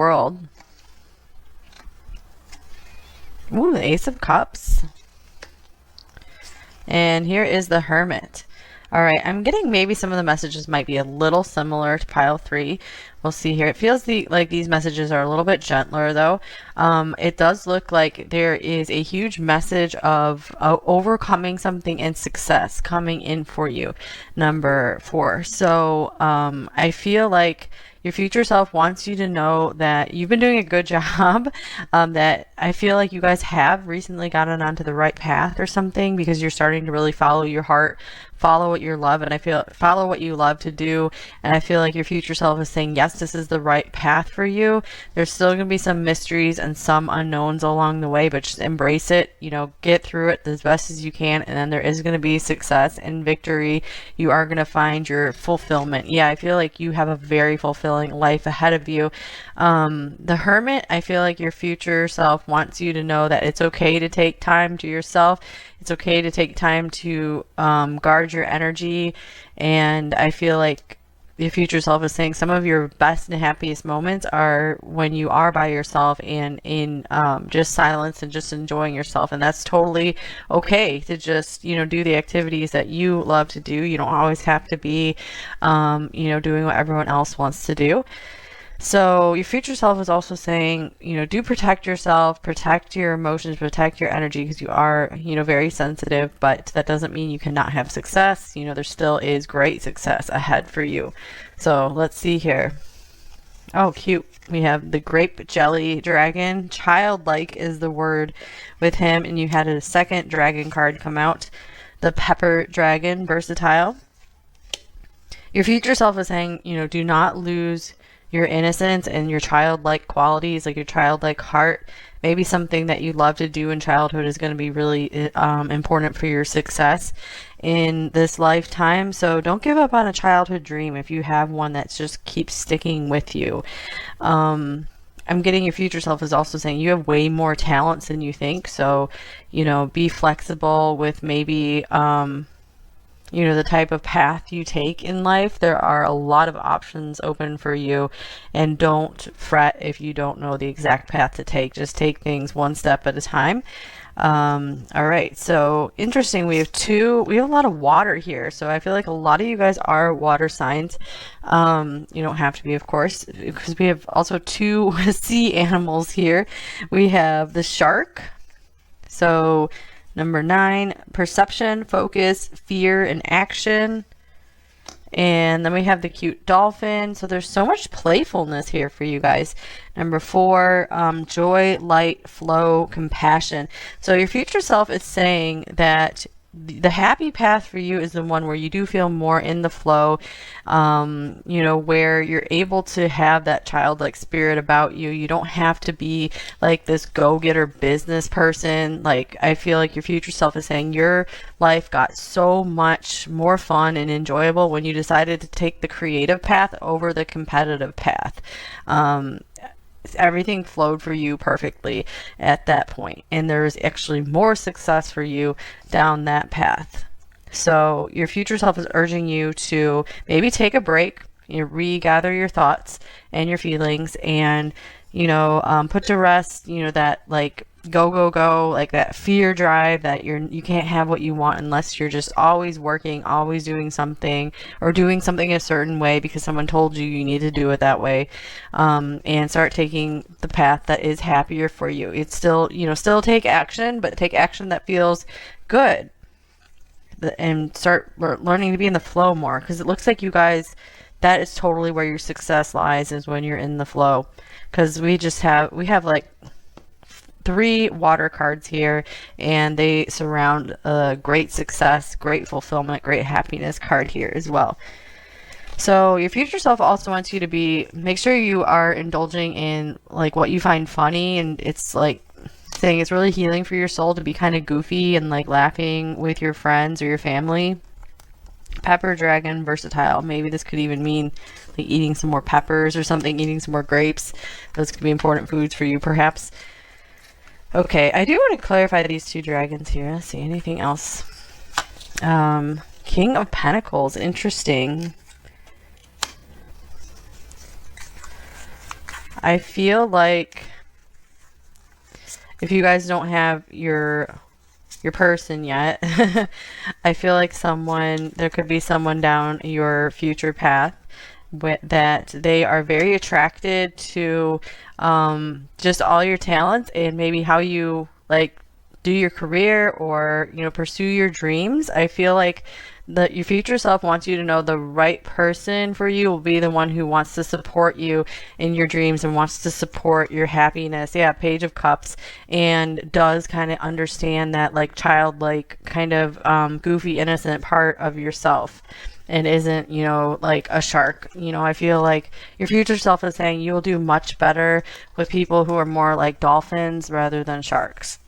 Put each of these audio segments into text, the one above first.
World. Ooh, the Ace of Cups. And here is the Hermit. All right, I'm getting maybe some of the messages might be a little similar to pile 3. We'll see here. It feels like these messages are a little bit gentler though. It does look like there is a huge message of overcoming something and success coming in for you. Number 4. So I feel like your future self wants you to know that you've been doing a good job, that I feel like you guys have recently gotten onto the right path or something, because you're starting to really follow your heart, follow what you love, and I feel follow what you love to do. And I feel like your future self is saying, yes, this is the right path for you. There's still going to be some mysteries and some unknowns along the way, but just embrace it, get through it as best as you can. And then there is going to be success and victory. You are going to find your fulfillment. Yeah, I feel like you have a very fulfilling life ahead of you. The Hermit, I feel like your future self wants you to know that it's okay to take time to yourself. It's okay to take time to guard your energy. And I feel like your future self is saying some of your best and happiest moments are when you are by yourself and in just silence and just enjoying yourself. And that's totally okay to just, do the activities that you love to do. You don't always have to be, doing what everyone else wants to do. So your future self is also saying, do protect yourself, protect your emotions, protect your energy, because you are, very sensitive, but that doesn't mean you cannot have success. There still is great success ahead for you. So let's see here. Oh, cute. We have the grape jelly dragon. Childlike is the word with him, and you had a second dragon card come out. The pepper dragon, versatile. Your future self is saying, do not lose your innocence and your childlike qualities, like your childlike heart. Maybe something that you love to do in childhood is going to be really important for your success in this lifetime. So don't give up on a childhood dream if you have one that just keeps sticking with you. I'm getting your future self is also saying you have way more talents than you think. So, be flexible with maybe the type of path you take in life. There are a lot of options open for you, and don't fret if you don't know the exact path to take. Just take things one step at a time. All right, so interesting. We have a lot of water here, so I feel like a lot of you guys are water signs. You don't have to be, of course, because we have also 2 sea animals here. We have the shark. So number 9, perception, focus, fear, and action. And then we have the cute dolphin. So there's so much playfulness here for you guys. Number 4, joy, light, flow, compassion. So your future self is saying that the happy path for you is the one where you do feel more in the flow, where you're able to have that childlike spirit about you. You don't have to be like this go-getter business person. Like, I feel like your future self is saying your life got so much more fun and enjoyable when you decided to take the creative path over the competitive path. Everything flowed for you perfectly at that point, and there's actually more success for you down that path. So your future self is urging you to maybe take a break, regather your thoughts and your feelings, and put to rest that like go, like that fear drive that you can't have what you want unless you're just always working, always doing something, or doing something a certain way because someone told you you need to do it that way, and start taking the path that is happier for you. It's still still take action, but take action that feels good, and start learning to be in the flow more, because it looks like you guys, that is totally where your success lies, is when you're in the flow. Because we have like 3 water cards here, and they surround a great success, great fulfillment, great happiness card here as well. So your future self also wants you to make sure you are indulging in like what you find funny, and it's like saying it's really healing for your soul to be kind of goofy and like laughing with your friends or your family. Pepper dragon, versatile. Maybe this could even mean like eating some more peppers or something, eating some more grapes. Those could be important foods for you, perhaps. Okay, I do want to clarify these 2 dragons here. Let's see, anything else? King of Pentacles, interesting. I feel like if you guys don't have your person yet, I feel like there could be someone down your future path that they are very attracted to just all your talents and maybe how you like do your career or pursue your dreams. I feel like your future self wants you to know the right person for you will be the one who wants to support you in your dreams and wants to support your happiness. Yeah, Page of Cups, and does kind of understand that like childlike kind of goofy innocent part of yourself and isn't like a shark. I feel like your future self is saying you will do much better with people who are more like dolphins rather than sharks.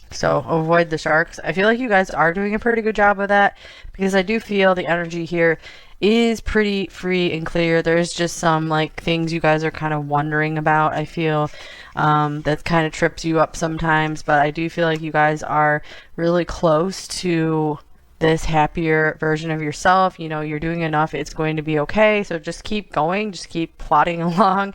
So avoid the sharks. I feel like you guys are doing a pretty good job of that because I do feel the energy here is pretty free and clear. There's just some like things you guys are kind of wondering about. I feel that kind of trips you up sometimes, but I do feel like you guys are really close to this happier version of yourself. You're doing enough. It's going to be okay. So just keep going. Just keep plodding along.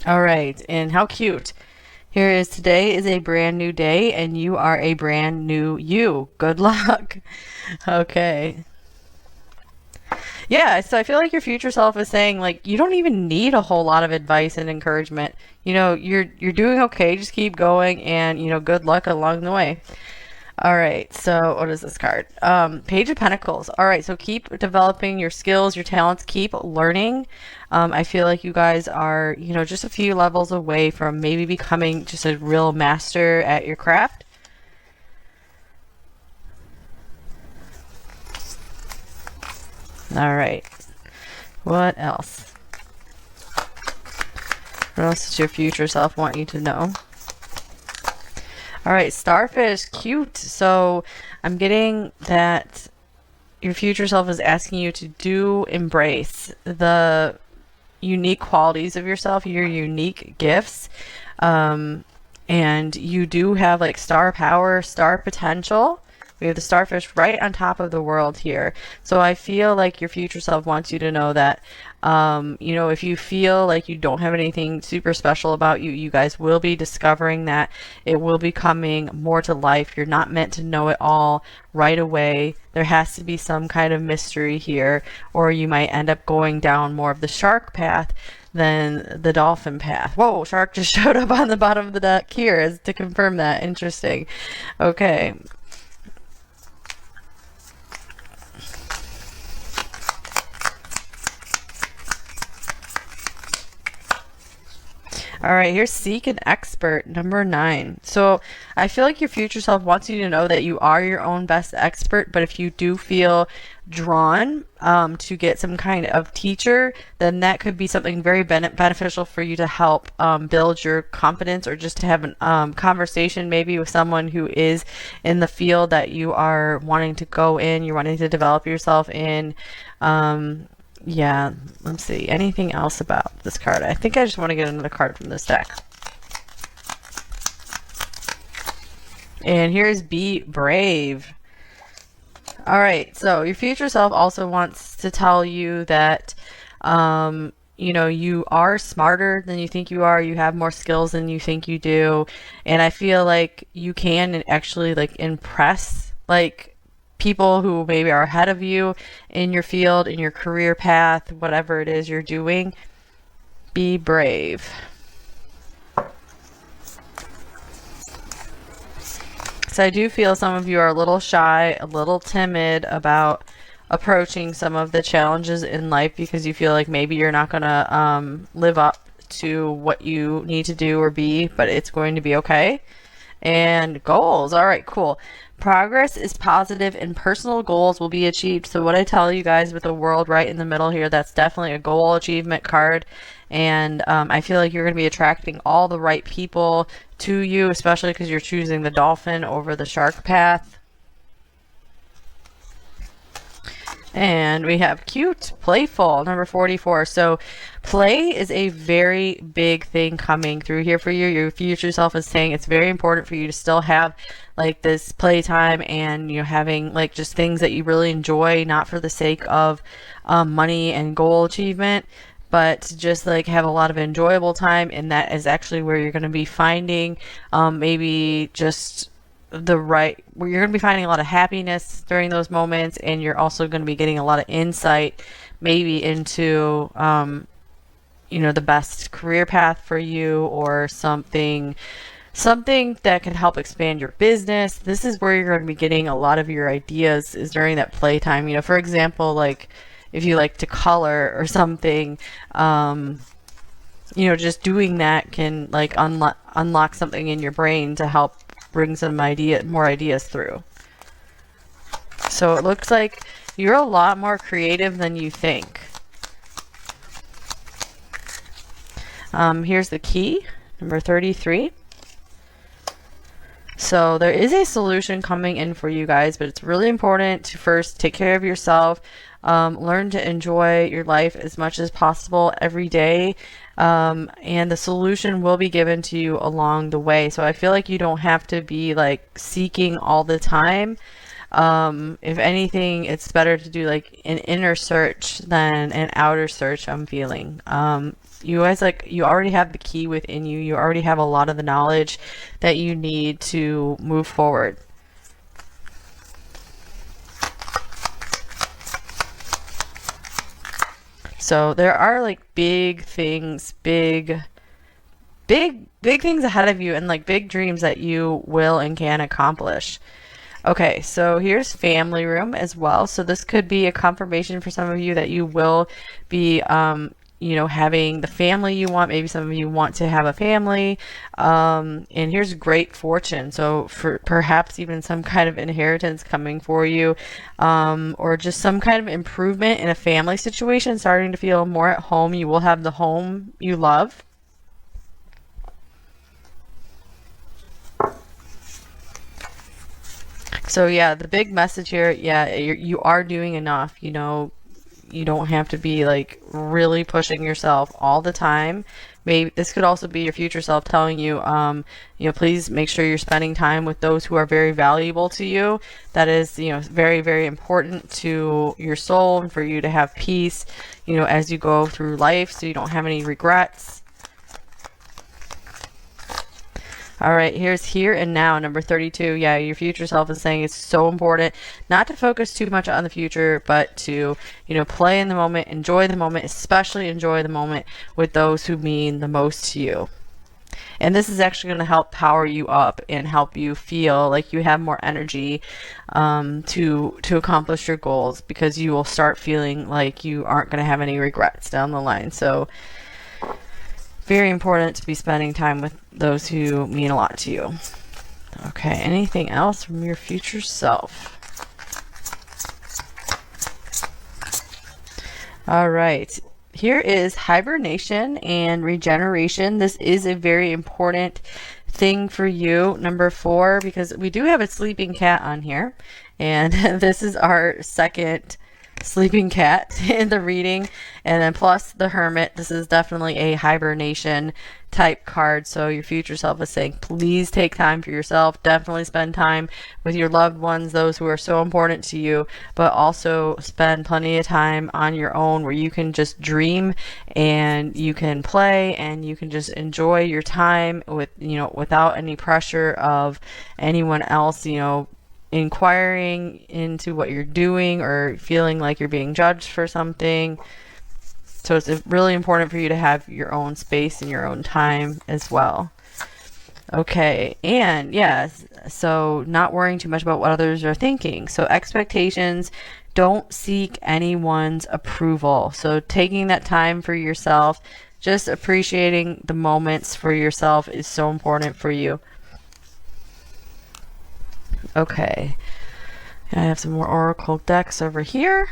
All right. And how cute. Here is today is a brand new day and you are a brand new you. Good luck. Okay. Yeah, so I feel like your future self is saying like you don't even need a whole lot of advice and encouragement. You're doing okay. Just keep going and good luck along the way. All right, so what is this card? Page of Pentacles. All right, so keep developing your skills, your talents, keep learning. I feel like you guys are, just a few levels away from maybe becoming just a real master at your craft. All right, what else? What else does your future self want you to know? All right, starfish, cute. So I'm getting that your future self is asking you to embrace the unique qualities of yourself, your unique gifts. And you do have like star power, star potential. We have the starfish right on top of the world here. So I feel like your future self wants you to know that, if you feel like you don't have anything super special about you, you guys will be discovering that. It will be coming more to life. You're not meant to know it all right away. There has to be some kind of mystery here, or you might end up going down more of the shark path than the dolphin path. Whoa, shark just showed up on the bottom of the deck here as to confirm that. Interesting. Okay. All right, here's Seek an Expert, number 9. So I feel like your future self wants you to know that you are your own best expert, but if you do feel drawn to get some kind of teacher, then that could be something very beneficial for you to help build your confidence, or just to have a conversation maybe with someone who is in the field that you are wanting to go in, you're wanting to develop yourself in. Yeah, let's see. Anything else about this card? I think I just want to get another card from this deck. And here's Be Brave. All right, so your future self also wants to tell you that, you are smarter than you think you are. You have more skills than you think you do. And I feel like you can actually like impress like people who maybe are ahead of you in your field, in your career path, whatever it is you're doing. Be brave. So I do feel some of you are a little shy, a little timid about approaching some of the challenges in life because you feel like maybe you're not going to live up to what you need to do or be, but it's going to be okay. And goals. All right, cool. Progress is positive and personal goals will be achieved. So what I tell you guys with the world right in the middle here, that's definitely a goal achievement card. And I feel like you're going to be attracting all the right people to you, especially because you're choosing the dolphin over the shark path. And we have cute, playful, number 44. So play is a very big thing coming through here for you. Your future self is saying it's very important for you to still have like this playtime and having like just things that you really enjoy, not for the sake of money and goal achievement, but to just like have a lot of enjoyable time, and that is actually where you're going to be finding maybe just the right, where you're going to be finding a lot of happiness during those moments, and you're also going to be getting a lot of insight maybe into the best career path for you, or something that can help expand your business. This is where you're going to be getting a lot of your ideas, is during that playtime. For example, like if you like to color or something, just doing that can like unlock something in your brain to help bring more ideas through. So it looks like you're a lot more creative than you think. Here's the key, number 33. So there is a solution coming in for you guys, but it's really important to first take care of yourself. Learn to enjoy your life as much as possible every day. And the solution will be given to you along the way. So I feel like you don't have to be like seeking all the time. If anything, it's better to do like an inner search than an outer search, I'm feeling. You guys, you already have the key within you. You already have a lot of the knowledge that you need to move forward. So there are like big things, big things ahead of you, and like big dreams that you will and can accomplish. Okay, so here's family room as well. So this could be a confirmation for some of you that you will be having the family you want. Maybe some of you want to have a family. And here's great fortune. So for perhaps even some kind of inheritance coming for you, or just some kind of improvement in a family situation, starting to feel more at home. You will have the home you love. So yeah, the big message here, you are doing enough. You don't have to be like really pushing yourself all the time. Maybe this could also be your future self telling you, please make sure you're spending time with those who are very valuable to you. That is, very, very important to your soul, and for you to have peace, as you go through life, so you don't have any regrets. All right, here's here and now, number 32. Yeah, your future self is saying it's so important not to focus too much on the future, but to, play in the moment, enjoy the moment, especially enjoy the moment with those who mean the most to you. And this is actually going to help power you up and help you feel like you have more energy to accomplish your goals, because you will start feeling like you aren't going to have any regrets down the line. So very important to be spending time with those who mean a lot to you. Okay, anything else from your future self? All right, here is hibernation and regeneration. This is a very important thing for you, number 4, because we do have a sleeping cat on here, and this is our second sleeping cat in the reading, and then plus the hermit. This is definitely a hibernation type card. So your future self is saying, please take time for yourself. Definitely spend time with your loved ones, those who are so important to you, but also spend plenty of time on your own, where you can just dream and you can play and you can just enjoy your time without any pressure of anyone else inquiring into what you're doing, or feeling like you're being judged for something. So it's really important for you to have your own space and your own time as well. Okay, and yes, so not worrying too much about what others are thinking. So expectations, don't seek anyone's approval. So taking that time for yourself, just appreciating the moments for yourself is so important for you. Okay, I have some more oracle decks over here.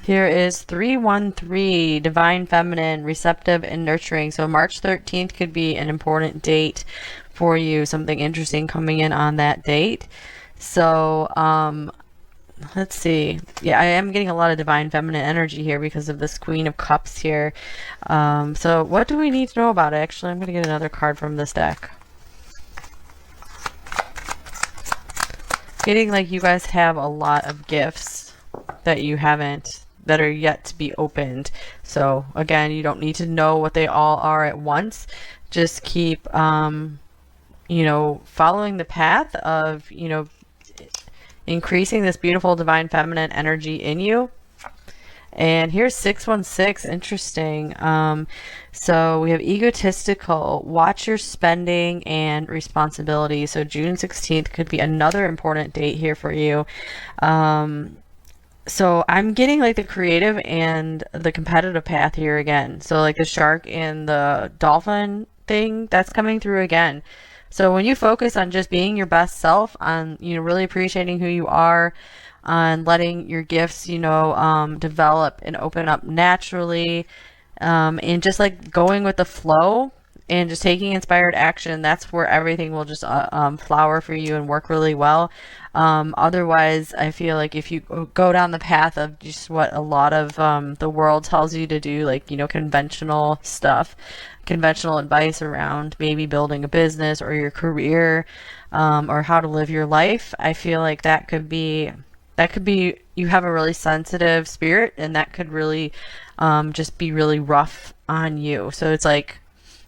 Here is 313, Divine Feminine, Receptive and Nurturing. So March 13th could be an important date for you, something interesting coming in on that date. So let's see. Yeah, I am getting a lot of divine feminine energy here because of this Queen of Cups here. So what do we need to know about it? Actually, I'm going to get another card from this deck. getting like you guys have a lot of gifts that you haven't, that are yet to be opened. So again, you don't need to know what they all are at once. Just keep, you know, following the path of, you know, increasing this beautiful divine feminine energy in you. And here's 616. Interesting. So we have egotistical. Watch your spending and responsibility. So June 16th could be another important date here for you. So I'm getting like the creative and the competitive path here again. So like the shark and the dolphin thing, that's coming through again. So when you focus on just being your best self, on, you know, really appreciating who you are, on letting your gifts, you know, develop and open up naturally, and just like going with the flow and just taking inspired action, that's where everything will just flower for you and work really well. Otherwise, I feel like if you go down the path of just what a lot of the world tells you to do, like, you know, conventional stuff, conventional advice around maybe building a business or your career, or how to live your life, I feel like that could be, you have a really sensitive spirit, and that could really just be really rough on you. So it's like,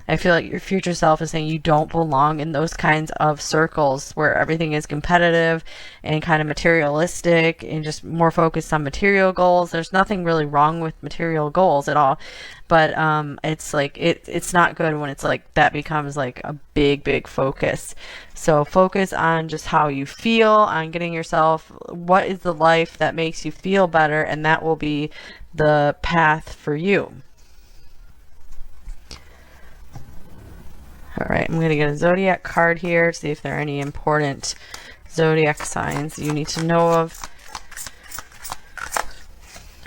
I feel like your future self is saying you don't belong in those kinds of circles where everything is competitive and kind of materialistic and just more focused on material goals. There's nothing really wrong with material goals at all, but it's like it's not good when it's like that becomes like a big focus. So focus on just how you feel, on getting yourself, what is the life that makes you feel better, and that will be the path for you. All right, I'm going to get a zodiac card here, see if there are any important zodiac signs you need to know of.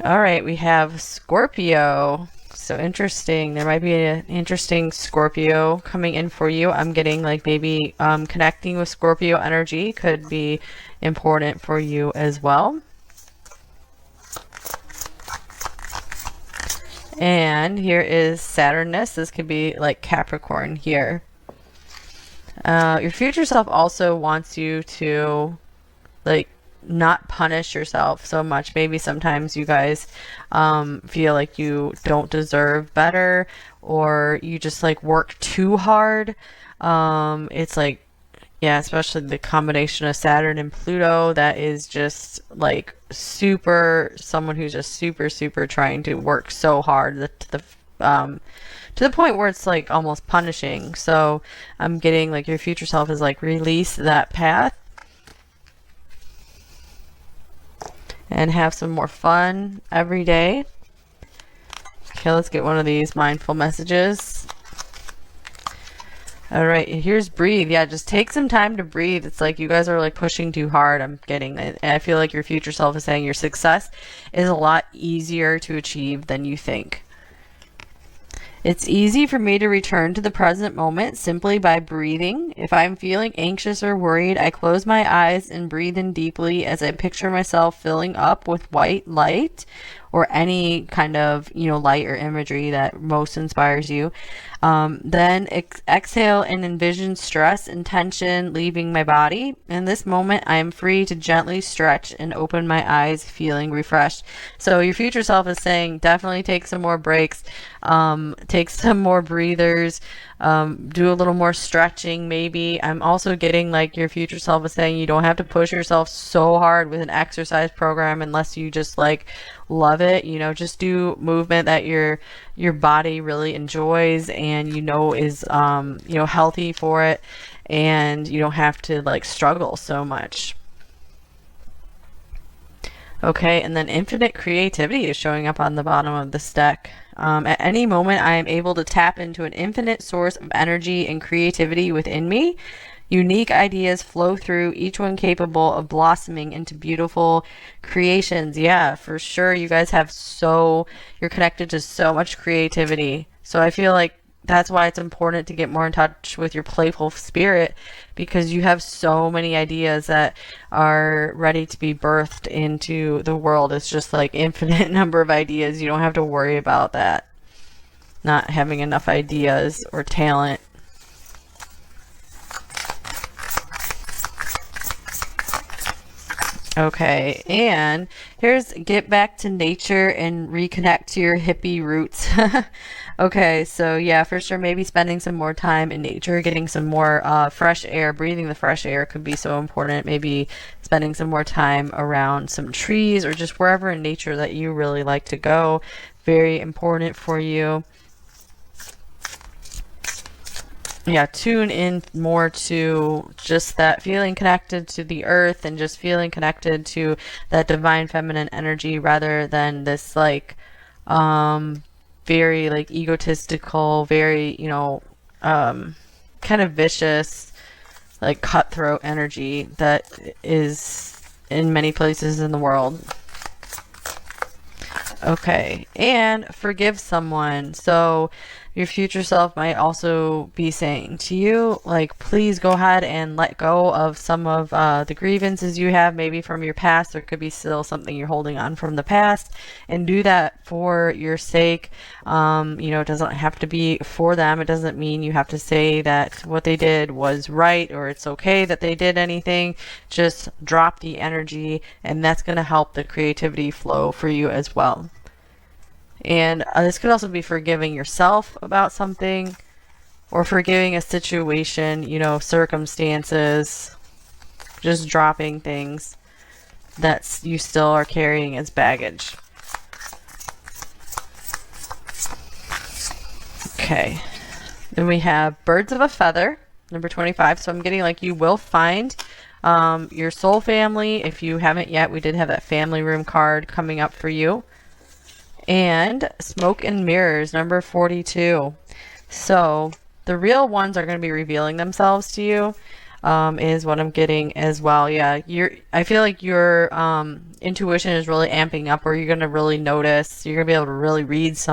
All right, we have Scorpio. So interesting. There might be an interesting Scorpio coming in for you. I'm getting like maybe connecting with Scorpio energy could be important for you as well. And here is Saturnus. This could be like Capricorn here. Your future self also wants you to like not punish yourself so much. Maybe sometimes you guys feel like you don't deserve better, or you just like work too hard. It's like, yeah, especially the combination of Saturn and Pluto, that is just like super, someone who's just super trying to work so hard to the point where it's like almost punishing. So I'm getting like your future self is like, release that path and have some more fun every day. Okay, let's get one of these mindful messages. All right, here's breathe. Yeah, just take some time to breathe. It's like you guys are like pushing too hard. I'm getting it. And I feel like your future self is saying your success is a lot easier to achieve than you think. It's easy for me to return to the present moment simply by breathing. If I'm feeling anxious or worried, I close my eyes and breathe in deeply as I picture myself filling up with white light, or any kind of, you know, light or imagery that most inspires you. Then exhale and envision stress and tension leaving my body. In this moment, I am free to gently stretch and open my eyes, feeling refreshed. So your future self is saying definitely take some more breaks, take some more breathers, do a little more stretching maybe. I'm also getting like your future self is saying you don't have to push yourself so hard with an exercise program unless you just like love it. You know, just do movement that your body really enjoys and you know is you know, healthy for it, and you don't have to like struggle so much. Okay, and then infinite creativity is showing up on the bottom of this deck. At any moment, I am able to tap into an infinite source of energy and creativity within me. Unique ideas flow through, each one capable of blossoming into beautiful creations. Yeah, for sure. You guys have you're connected to so much creativity. So I feel like that's why it's important to get more in touch with your playful spirit, because you have so many ideas that are ready to be birthed into the world. It's just like infinite number of ideas. You don't have to worry about that, not having enough ideas or talent. Okay, and here's get back to nature and reconnect to your hippie roots. Okay, so yeah, for sure, maybe spending some more time in nature, getting some more fresh air, breathing the fresh air could be so important. Maybe spending some more time around some trees or just wherever in nature that you really like to go. Very important for you. Yeah, tune in more to just that feeling connected to the earth and just feeling connected to that divine feminine energy rather than this like um very like egotistical, very, um kind of vicious, like cutthroat energy that is in many places in the world. Okay, and forgive someone. So your future self might also be saying to you, like, please go ahead and let go of some of the grievances you have, maybe from your past. There could be still something you're holding on from the past, and do that for your sake. It doesn't have to be for them. It doesn't mean you have to say that what they did was right or it's okay that they did anything. Just drop the energy, and that's going to help the creativity flow for you as well. And this could also be forgiving yourself about something or forgiving a situation, circumstances, just dropping things that you still are carrying as baggage. Okay. Then we have birds of a feather, number 25. So I'm getting like you will find your soul family. If you haven't yet, we did have that family room card coming up for you. And smoke and mirrors, number 42. So the real ones are going to be revealing themselves to you, is what I'm getting as well. Yeah, I feel like your intuition is really amping up, or you're going to really notice. You're going to be able to really read some